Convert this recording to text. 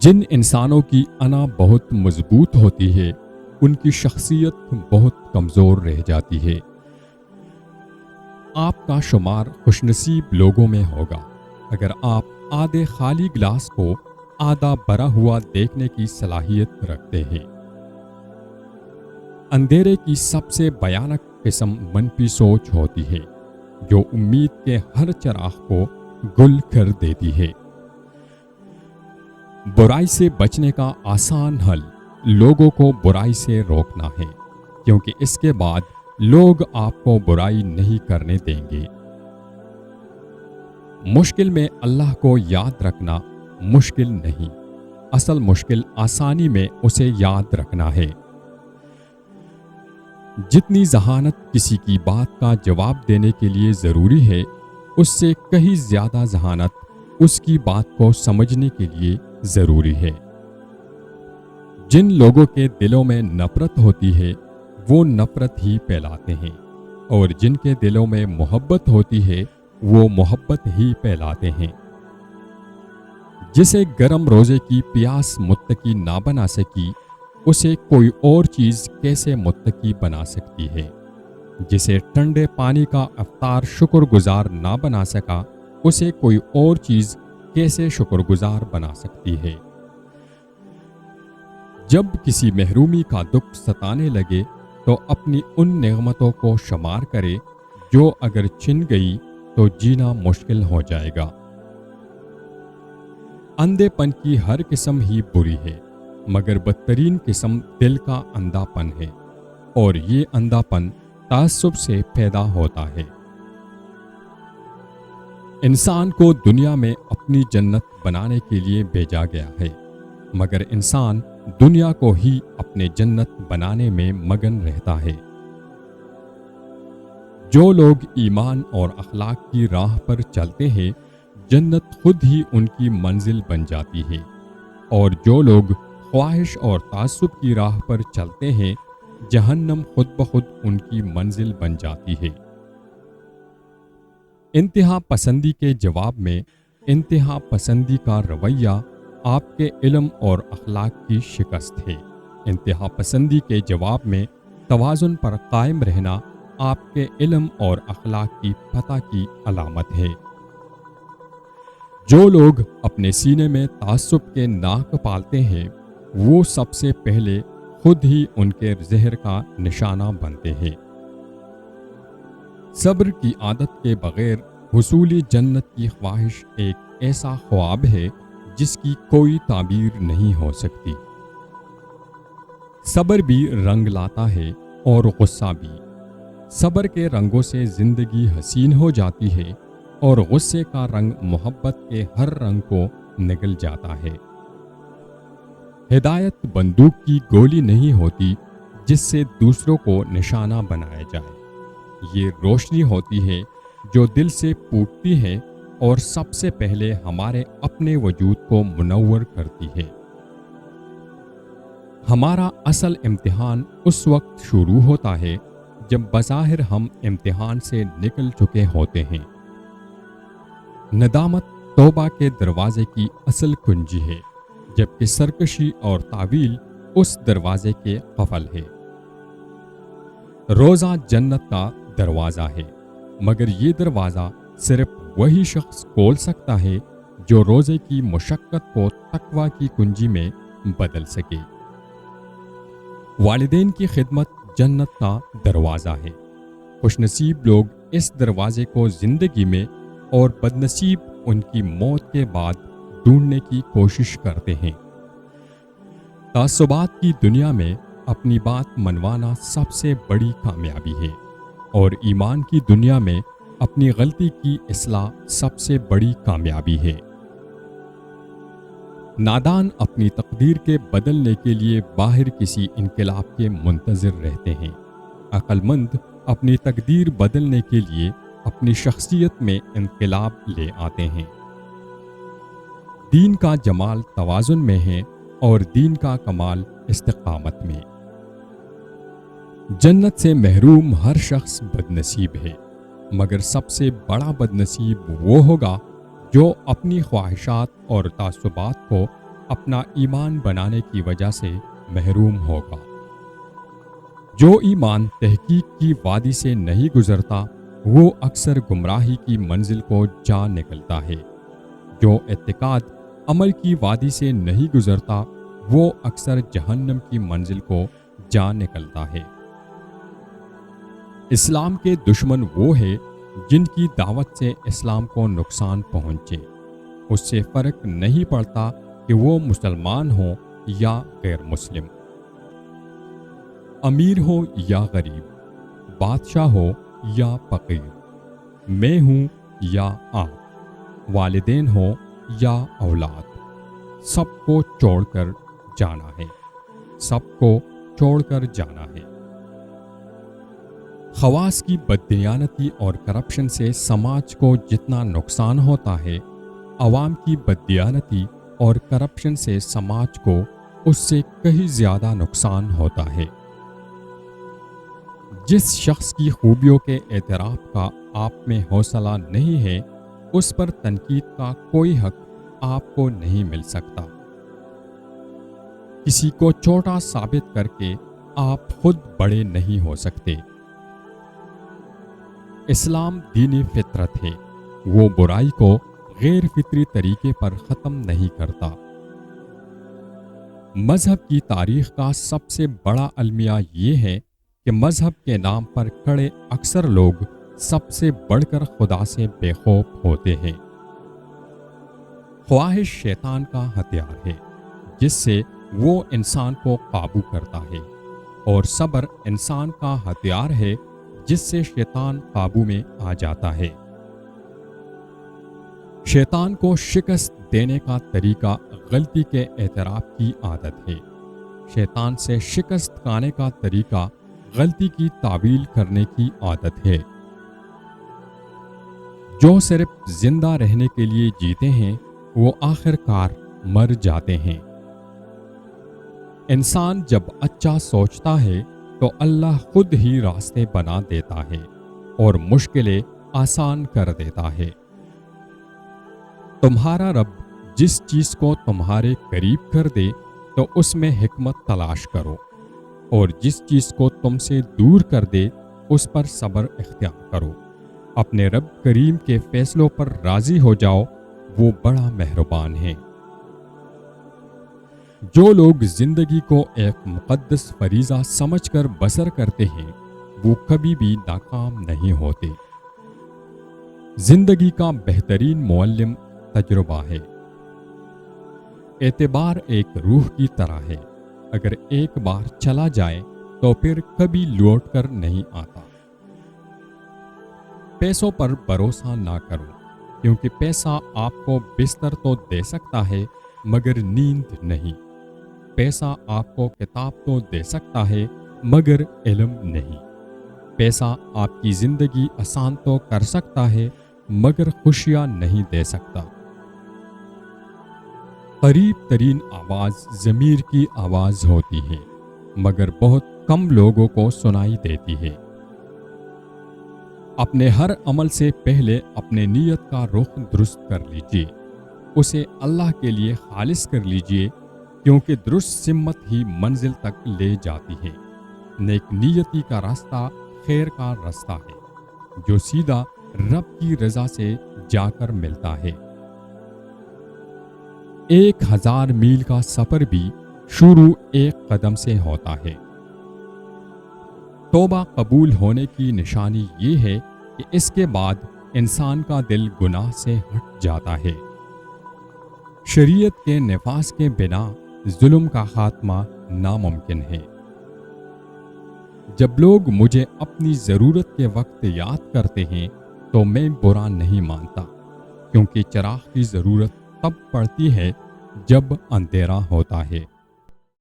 جن انسانوں کی انا بہت مضبوط ہوتی ہے ان کی شخصیت بہت کمزور رہ جاتی ہے۔ آپ کا شمار خوش نصیب لوگوں میں ہوگا اگر آپ آدھے خالی گلاس کو آدھا بھرا ہوا دیکھنے کی صلاحیت رکھتے ہیں۔ اندھیرے کی سب سے بھیانک قسم منفی سوچ ہوتی ہے جو امید کے ہر چراغ کو گل کر دیتی ہے۔ برائی سے بچنے کا آسان حل لوگوں کو برائی سے روکنا ہے، کیونکہ اس کے بعد لوگ آپ کو برائی نہیں کرنے دیں گے۔ مشکل میں اللہ کو یاد رکھنا مشکل نہیں، اصل مشکل آسانی میں اسے یاد رکھنا ہے۔ جتنی ذہانت کسی کی بات کا جواب دینے کے لیے ضروری ہے، اس سے کہیں زیادہ ذہانت اس کی بات کو سمجھنے کے لیے ضروری ہے۔ جن لوگوں کے دلوں میں نفرت ہوتی ہے وہ نفرت ہی پھیلاتے ہیں، اور جن کے دلوں میں محبت ہوتی ہے وہ محبت ہی پھیلاتے ہیں۔ جسے گرم روزے کی پیاس متقی نہ بنا سکی، اسے کوئی اور چیز کیسے متقی بنا سکتی ہے؟ جسے ٹھنڈے پانی کا افطار شکر گزار نہ بنا سکا، اسے کوئی اور چیز کیسے شکر گزار بنا سکتی ہے؟ جب کسی محرومی کا دکھ ستانے لگے تو اپنی ان نعمتوں کو شمار کرے جو اگر چھن گئی تو جینا مشکل ہو جائے گا۔ اندھے پن کی ہر قسم ہی بری ہے، مگر بدترین قسم دل کا اندھا پن ہے، اور یہ اندھا پن تعصب سے پیدا ہوتا ہے۔ انسان کو دنیا میں اپنی جنت بنانے کے لیے بھیجا گیا ہے، مگر انسان دنیا کو ہی اپنے جنت بنانے میں مگن رہتا ہے۔ جو لوگ ایمان اور اخلاق کی راہ پر چلتے ہیں، جنت خود ہی ان کی منزل بن جاتی ہے، اور جو لوگ خواہش اور تعصب کی راہ پر چلتے ہیں، جہنم خود بخود ان کی منزل بن جاتی ہے۔ انتہا پسندی کے جواب میں انتہا پسندی کا رویہ آپ کے علم اور اخلاق کی شکست ہے۔ انتہا پسندی کے جواب میں توازن پر قائم رہنا آپ کے علم اور اخلاق کی فتح کی علامت ہے۔ جو لوگ اپنے سینے میں تعصب کے ناک پالتے ہیں، وہ سب سے پہلے خود ہی ان کے زہر کا نشانہ بنتے ہیں۔ صبر کی عادت کے بغیر حصول جنت کی خواہش ایک ایسا خواب ہے جس کی کوئی تعبیر نہیں ہو سکتی۔ صبر بھی رنگ لاتا ہے اور غصہ بھی۔ صبر کے رنگوں سے زندگی حسین ہو جاتی ہے، اور غصے کا رنگ محبت کے ہر رنگ کو نگل جاتا ہے۔ ہدایت بندوق کی گولی نہیں ہوتی جس سے دوسروں کو نشانہ بنایا جائے، یہ روشنی ہوتی ہے جو دل سے پھوٹتی ہے اور سب سے پہلے ہمارے اپنے وجود کو منور کرتی ہے۔ ہمارا اصل امتحان اس وقت شروع ہوتا ہے جب بظاہر ہم امتحان سے نکل چکے ہوتے ہیں۔ ندامت توبہ کے دروازے کی اصل کنجی ہے، جبکہ سرکشی اور تعویل اس دروازے کے قفل ہے۔ روزہ جنت کا دروازہ ہے، مگر یہ دروازہ صرف وہی شخص کھول سکتا ہے جو روزے کی مشقت کو تقویٰ کی کنجی میں بدل سکے۔ والدین کی خدمت جنت کا دروازہ ہے۔ خوش نصیب لوگ اس دروازے کو زندگی میں اور بدنصیب ان کی موت کے بعد ڈھونڈنے کی کوشش کرتے ہیں۔ تعصبات کی دنیا میں اپنی بات منوانا سب سے بڑی کامیابی ہے، اور ایمان کی دنیا میں اپنی غلطی کی اصلاح سب سے بڑی کامیابی ہے۔ نادان اپنی تقدیر کے بدلنے کے لیے باہر کسی انقلاب کے منتظر رہتے ہیں۔ عقل مند اپنی تقدیر بدلنے کے لیے اپنی شخصیت میں انقلاب لے آتے ہیں۔ دین کا جمال توازن میں ہے، اور دین کا کمال استقامت میں۔ جنت سے محروم ہر شخص بدنصیب ہے، مگر سب سے بڑا بدنصیب وہ ہوگا جو اپنی خواہشات اور تعصبات کو اپنا ایمان بنانے کی وجہ سے محروم ہوگا۔ جو ایمان تحقیق کی وادی سے نہیں گزرتا وہ اکثر گمراہی کی منزل کو جا نکلتا ہے۔ جو اعتقاد عمل کی وادی سے نہیں گزرتا وہ اکثر جہنم کی منزل کو جا نکلتا ہے۔ اسلام کے دشمن وہ ہے جن کی دعوت سے اسلام کو نقصان پہنچے۔ اس سے فرق نہیں پڑتا کہ وہ مسلمان ہوں یا غیر مسلم، امیر ہو یا غریب، بادشاہ ہو یا فقیر، میں ہوں یا آپ، والدین ہو یا اولاد، سب کو چھوڑ کر جانا ہے، سب کو چھوڑ کر جانا ہے۔ خواص کی بددیانتی اور کرپشن سے سماج کو جتنا نقصان ہوتا ہے، عوام کی بددیانتی اور کرپشن سے سماج کو اس سے کہیں زیادہ نقصان ہوتا ہے۔ جس شخص کی خوبیوں کے اعتراف کا آپ میں حوصلہ نہیں ہے، اس پر تنقید کا کوئی حق آپ کو نہیں مل سکتا۔ کسی کو چھوٹا ثابت کر کے آپ خود بڑے نہیں ہو سکتے۔ اسلام دین فطرت ہے، وہ برائی کو غیر فطری طریقے پر ختم نہیں کرتا۔ مذہب کی تاریخ کا سب سے بڑا المیہ یہ ہے کہ مذہب کے نام پر کھڑے اکثر لوگ سب سے بڑھ کر خدا سے بے خوف ہوتے ہیں۔ خواہش شیطان کا ہتھیار ہے جس سے وہ انسان کو قابو کرتا ہے، اور صبر انسان کا ہتھیار ہے جس سے شیطان قابو میں آ جاتا ہے۔ شیطان کو شکست دینے کا طریقہ غلطی کے اعتراف کی عادت ہے۔ شیطان سے شکست کھانے کا طریقہ غلطی کی تعویل کرنے کی عادت ہے۔ جو صرف زندہ رہنے کے لیے جیتے ہیں وہ آخر کار مر جاتے ہیں۔ انسان جب اچھا سوچتا ہے تو اللہ خود ہی راستے بنا دیتا ہے اور مشکلیں آسان کر دیتا ہے۔ تمہارا رب جس چیز کو تمہارے قریب کر دے تو اس میں حکمت تلاش کرو، اور جس چیز کو تم سے دور کر دے اس پر صبر اختیار کرو۔ اپنے رب کریم کے فیصلوں پر راضی ہو جاؤ، وہ بڑا مہربان ہے۔ جو لوگ زندگی کو ایک مقدس فریضہ سمجھ کر بسر کرتے ہیں وہ کبھی بھی ناکام نہیں ہوتے۔ زندگی کا بہترین معلم تجربہ ہے۔ اعتبار ایک روح کی طرح ہے، اگر ایک بار چلا جائے تو پھر کبھی لوٹ کر نہیں آتا۔ پیسوں پر بھروسہ نہ کرو، کیونکہ پیسہ آپ کو بستر تو دے سکتا ہے مگر نیند نہیں۔ پیسہ آپ کو کتاب تو دے سکتا ہے مگر علم نہیں۔ پیسہ آپ کی زندگی آسان تو کر سکتا ہے مگر خوشیاں نہیں دے سکتا۔ قریب ترین آواز ضمیر کی آواز ہوتی ہے مگر بہت کم لوگوں کو سنائی دیتی ہے۔ اپنے ہر عمل سے پہلے اپنے نیت کا رخ درست کر لیجئے، اسے اللہ کے لیے خالص کر لیجئے، کیونکہ درست سمت ہی منزل تک لے جاتی ہے۔ نیک نیتی کا راستہ خیر کا راستہ ہے جو سیدھا رب کی رضا سے جا کر ملتا ہے۔ 1000 میل کا سفر بھی شروع ایک قدم سے ہوتا ہے۔ توبہ قبول ہونے کی نشانی یہ ہے کہ اس کے بعد انسان کا دل گناہ سے ہٹ جاتا ہے۔ شریعت کے نفاذ کے بنا ظلم کا خاتمہ ناممکن ہے۔ جب لوگ مجھے اپنی ضرورت کے وقت یاد کرتے ہیں تو میں برا نہیں مانتا، کیونکہ چراغ کی ضرورت تب پڑتی ہے جب اندھیرا ہوتا ہے۔